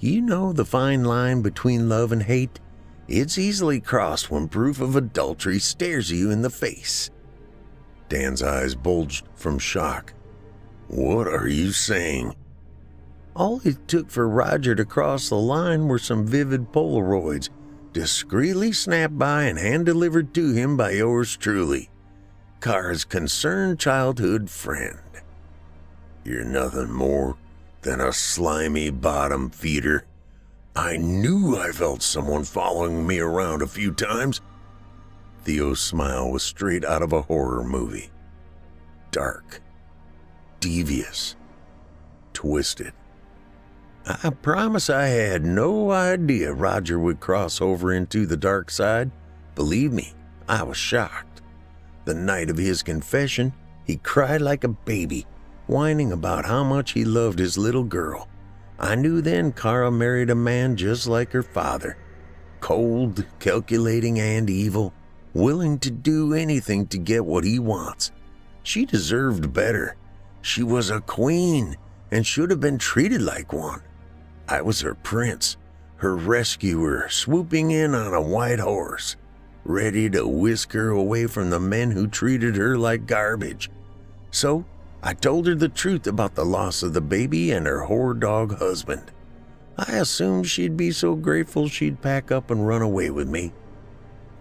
You know the fine line between love and hate? It's easily crossed when proof of adultery stares you in the face. Dan's eyes bulged from shock. What are you saying? All it took for Roger to cross the line were some vivid Polaroids, discreetly snapped by and hand-delivered to him by yours truly, Kara's concerned childhood friend. You're nothing more than a slimy bottom feeder. I knew I felt someone following me around a few times. Theo's smile was straight out of a horror movie. Dark, devious, twisted. I promise I had no idea Roger would cross over into the dark side. Believe me, I was shocked. The night of his confession, He cried like a baby, whining about how much he loved his little girl. I knew then Kara married a man just like her father. Cold, calculating, and evil, willing to do anything to get what he wants. She deserved better. She was a queen and should have been treated like one. I was her prince, her rescuer, swooping in on a white horse, ready to whisk her away from the men who treated her like garbage. So I told her the truth about the loss of the baby and her whore dog husband. I assumed she'd be so grateful she'd pack up and run away with me.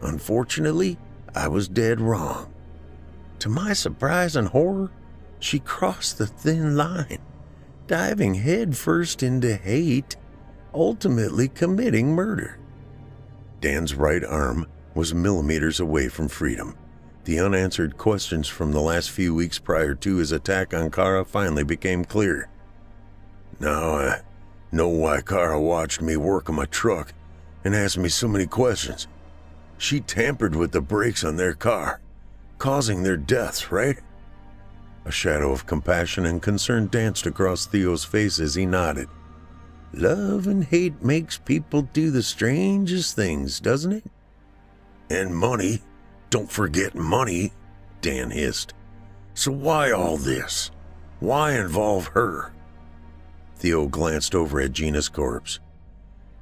Unfortunately, I was dead wrong. To my surprise and horror, she crossed the thin line, diving headfirst into hate, ultimately committing murder. Dan's right arm was millimeters away from freedom. The unanswered questions from the last few weeks prior to his attack on Kara finally became clear. Now I know why Kara watched me work on my truck and asked me so many questions. She tampered with the brakes on their car, causing their deaths, right? A shadow of compassion and concern danced across Theo's face as he nodded. Love and hate makes people do the strangest things, doesn't it? And money. Don't forget money, Dan hissed. So why all this? Why involve her? Theo glanced over at Gina's corpse.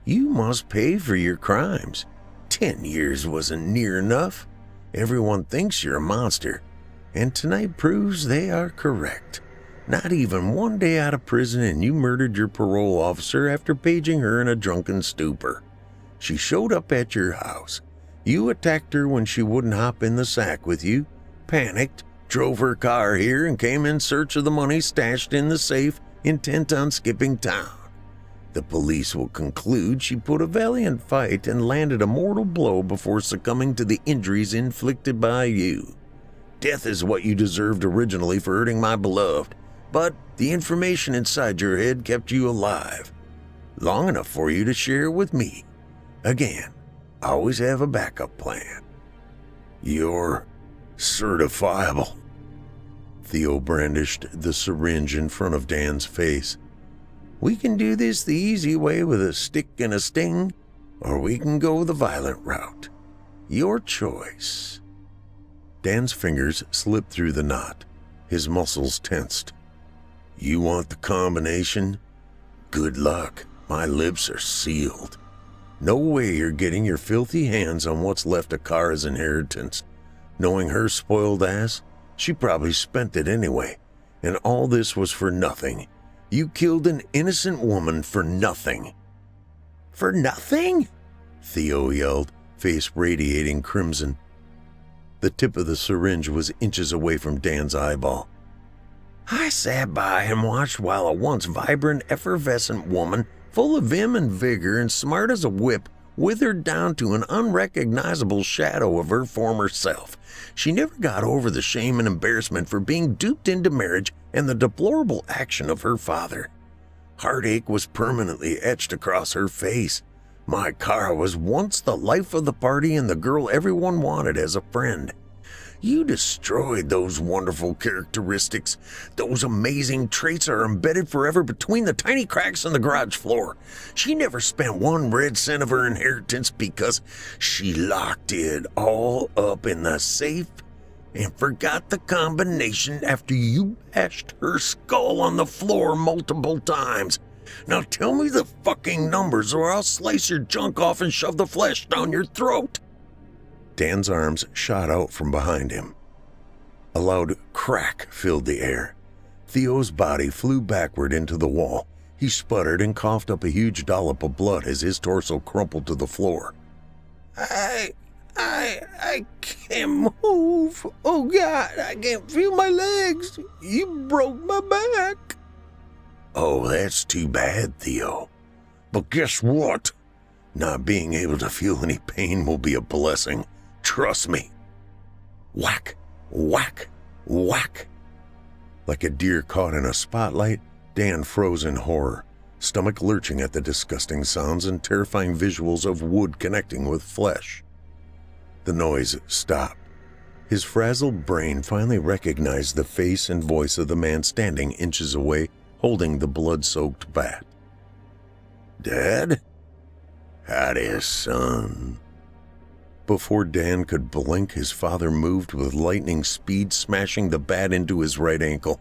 You must pay for your crimes. 10 years wasn't near enough. Everyone thinks you're a monster, and tonight proves they are correct. Not even 1 day out of prison and you murdered your parole officer after paging her in a drunken stupor. She showed up at your house. You attacked her when she wouldn't hop in the sack with you, panicked, drove her car here and came in search of the money stashed in the safe, intent on skipping town. The police will conclude she put a valiant fight and landed a mortal blow before succumbing to the injuries inflicted by you. Death is what you deserved originally for hurting my beloved, but the information inside your head kept you alive. Long enough for you to share with me. Again, always have a backup plan. You're certifiable. Theo brandished the syringe in front of Dan's face. We can do this the easy way with a stick and a sting, or we can go the violent route. Your choice. Dan's fingers slipped through the knot. His muscles tensed. You want the combination? Good luck. My lips are sealed. No way you're getting your filthy hands on what's left of Kara's inheritance. Knowing her spoiled ass, she probably spent it anyway. And all this was for nothing. You killed an innocent woman for nothing. For nothing? Theo yelled, face radiating crimson. The tip of the syringe was inches away from Dan's eyeball. I sat by and watched while a once vibrant, effervescent woman, full of vim and vigor and smart as a whip, withered down to an unrecognizable shadow of her former self. She never got over the shame and embarrassment for being duped into marriage and the deplorable action of her father. Heartache was permanently etched across her face. My Kara was once the life of the party and the girl everyone wanted as a friend. You destroyed those wonderful characteristics. Those amazing traits are embedded forever between the tiny cracks in the garage floor. She never spent 1 red cent of her inheritance because she locked it all up in the safe and forgot the combination after you bashed her skull on the floor multiple times. Now tell me the fucking numbers or I'll slice your junk off and shove the flesh down your throat. Dan's arms shot out from behind him. A loud crack filled the air. Theo's body flew backward into the wall. He sputtered and coughed up a huge dollop of blood as his torso crumpled to the floor. I can't move. Oh God, I can't feel my legs. You broke my back. Oh, that's too bad, Theo. But guess what? Not being able to feel any pain will be a blessing. Trust me. Whack, whack, whack. Like a deer caught in a spotlight, Dan froze in horror, stomach lurching at the disgusting sounds and terrifying visuals of wood connecting with flesh. The noise stopped. His frazzled brain finally recognized the face and voice of the man standing inches away, holding the blood-soaked bat. "Dad? Howdy, son." Before Dan could blink, his father moved with lightning speed, smashing the bat into his right ankle.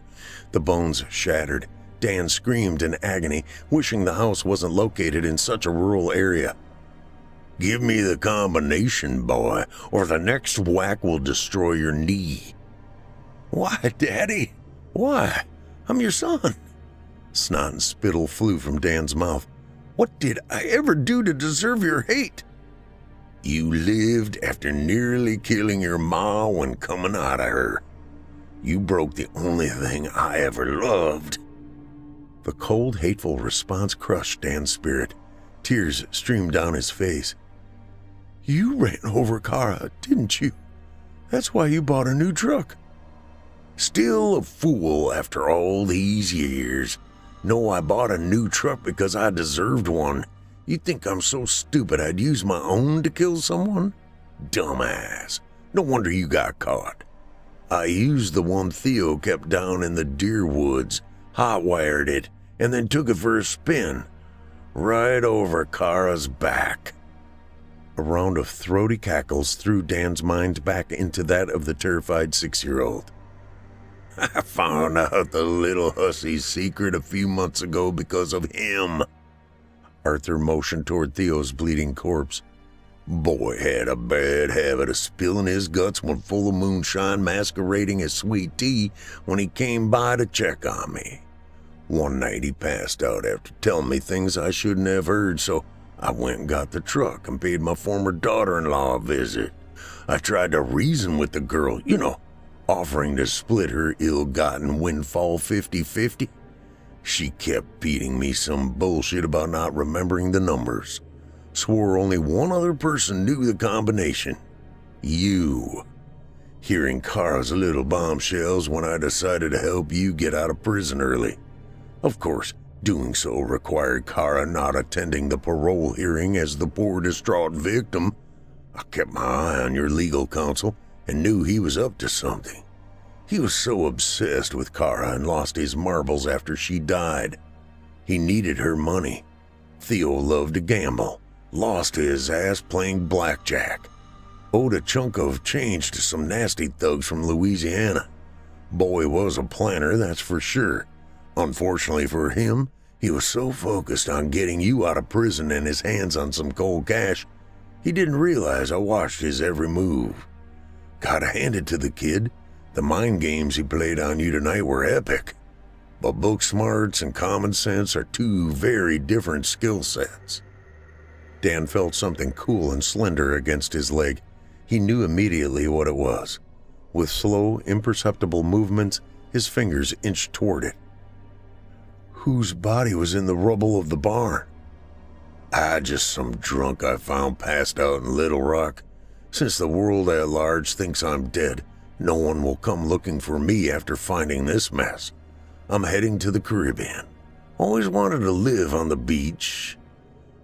The bones shattered. Dan screamed in agony, wishing the house wasn't located in such a rural area. "Give me the combination, boy, or the next whack will destroy your knee." "Why, Daddy? Why? I'm your son." Snot and spittle flew from Dan's mouth. "What did I ever do to deserve your hate?" "You lived after nearly killing your ma when coming out of her. You broke the only thing I ever loved." The cold, hateful response crushed Dan's spirit. Tears streamed down his face. "You ran over Kara, didn't you? That's why you bought a new truck." "Still a fool after all these years. No, I bought a new truck because I deserved one. You think I'm so stupid I'd use my own to kill someone? Dumbass. No wonder you got caught. I used the one Theo kept down in the deer woods, hot-wired it, and then took it for a spin. Right over Kara's back." A round of throaty cackles threw Dan's mind back into that of the terrified 6-year-old. "I found out the little hussy's secret a few months ago because of him." Arthur motioned toward Theo's bleeding corpse. "Boy had a bad habit of spilling his guts when full of moonshine, masquerading as sweet tea when he came by to check on me. One night he passed out after telling me things I shouldn't have heard, so I went and got the truck and paid my former daughter-in-law a visit. I tried to reason with the girl, offering to split her ill-gotten windfall 50-50. She kept beating me some bullshit about not remembering the numbers. Swore only one other person knew the combination. You. Hearing Kara's little bombshells when I decided to help you get out of prison early. Of course, doing so required Kara not attending the parole hearing as the poor distraught victim. I kept my eye on your legal counsel and knew he was up to something. He was so obsessed with Kara and lost his marbles after she died. He needed her money. Theo loved to gamble, lost his ass playing blackjack. Owed a chunk of change to some nasty thugs from Louisiana. Boy was a planner, that's for sure. Unfortunately for him, he was so focused on getting you out of prison and his hands on some cold cash, he didn't realize I watched his every move. Gotta hand it to the kid. The mind games he played on you tonight were epic. But book smarts and common sense are two very different skill sets. Dan felt something cool and slender against his leg. He knew immediately what it was. With slow, imperceptible movements, his fingers inched toward it. Whose body was in the rubble of the barn? Just some drunk I found passed out in Little Rock. Since the world at large thinks I'm dead, no one will come looking for me after finding this mess. I'm heading to the Caribbean. Always wanted to live on the beach.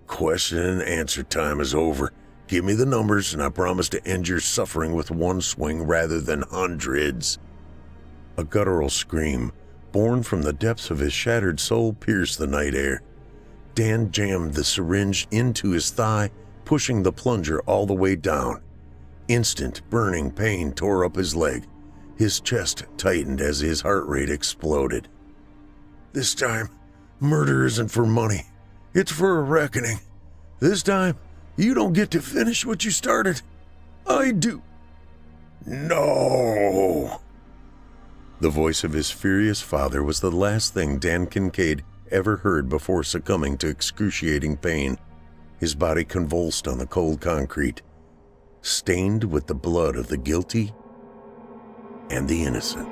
Question and answer time is over. Give me the numbers and I promise to end your suffering with one swing rather than hundreds." A guttural scream, born from the depths of his shattered soul, pierced the night air. Dan jammed the syringe into his thigh, pushing the plunger all the way down. Instant, burning pain tore up his leg. His chest tightened as his heart rate exploded. "This time, murder isn't for money. It's for a reckoning. This time, you don't get to finish what you started. I do." "No!" The voice of his furious father was the last thing Dan Kincaid ever heard before succumbing to excruciating pain. His body convulsed on the cold concrete, stained with the blood of the guilty and the innocent.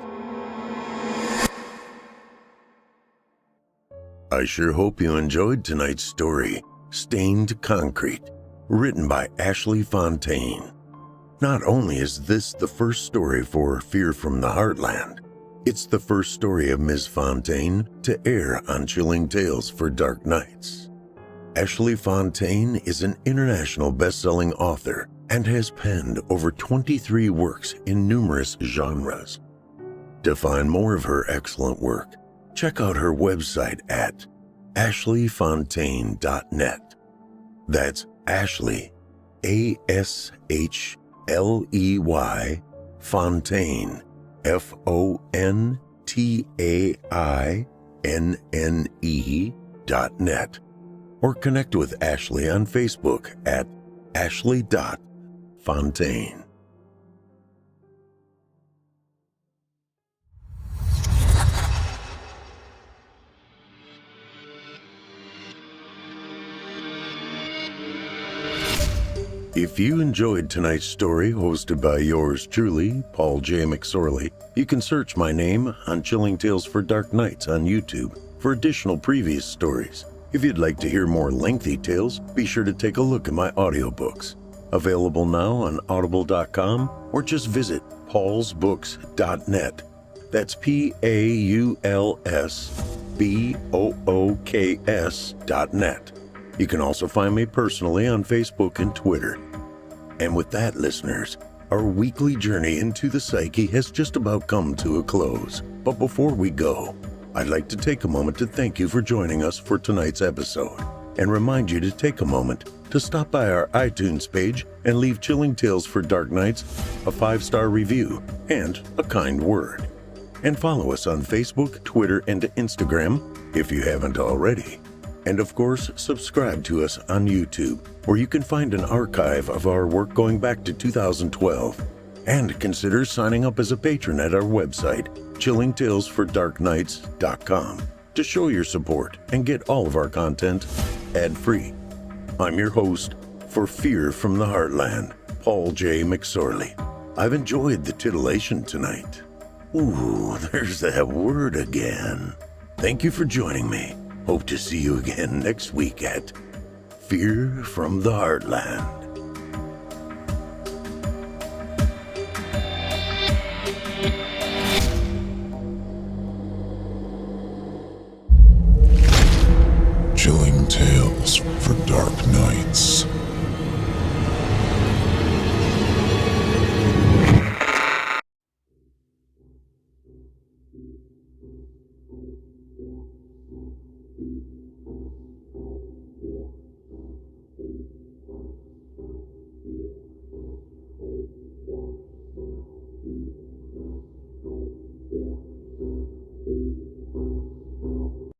I sure hope you enjoyed tonight's story, Stained Concrete, written by Ashley Fontainne. Not only is this the first story for Fear from the Heartland, it's the first story of Ms. Fontainne to air on Chilling Tales for Dark Nights. Ashley Fontainne is an international best-selling author and has penned over 23 works in numerous genres. To find more of her excellent work, check out her website at ashleyfontainne.net. That's Ashley, ASHLEY, Fontainne, FONTAINNE.net, or connect with Ashley on Facebook at ashley.fontaine. If you enjoyed tonight's story hosted by yours truly, Paul J. McSorley, you can search my name on Chilling Tales for Dark Nights on YouTube for additional previous stories. If you'd like to hear more lengthy tales, be sure to take a look at my audiobooks. Available now on audible.com or just visit paulsbooks.net. That's PAULSBOOKS.net. You can also find me personally on Facebook and Twitter. And with that, listeners, our weekly journey into the psyche has just about come to a close. But before we go, I'd like to take a moment to thank you for joining us for tonight's episode and remind you to take a moment to stop by our iTunes page and leave Chilling Tales for Dark Nights a 5-star review and a kind word. And follow us on Facebook, Twitter, and Instagram if you haven't already. And of course, subscribe to us on YouTube, where you can find an archive of our work going back to 2012. And consider signing up as a patron at our website, chillingtalesfordarknights.com, to show your support and get all of our content ad-free. I'm your host for Fear from the Heartland, Paul J. McSorley. I've enjoyed the titillation tonight. Ooh, there's that word again. Thank you for joining me. Hope to see you again next week at Fear from the Heartland. Chilling Tales for Dark Nights.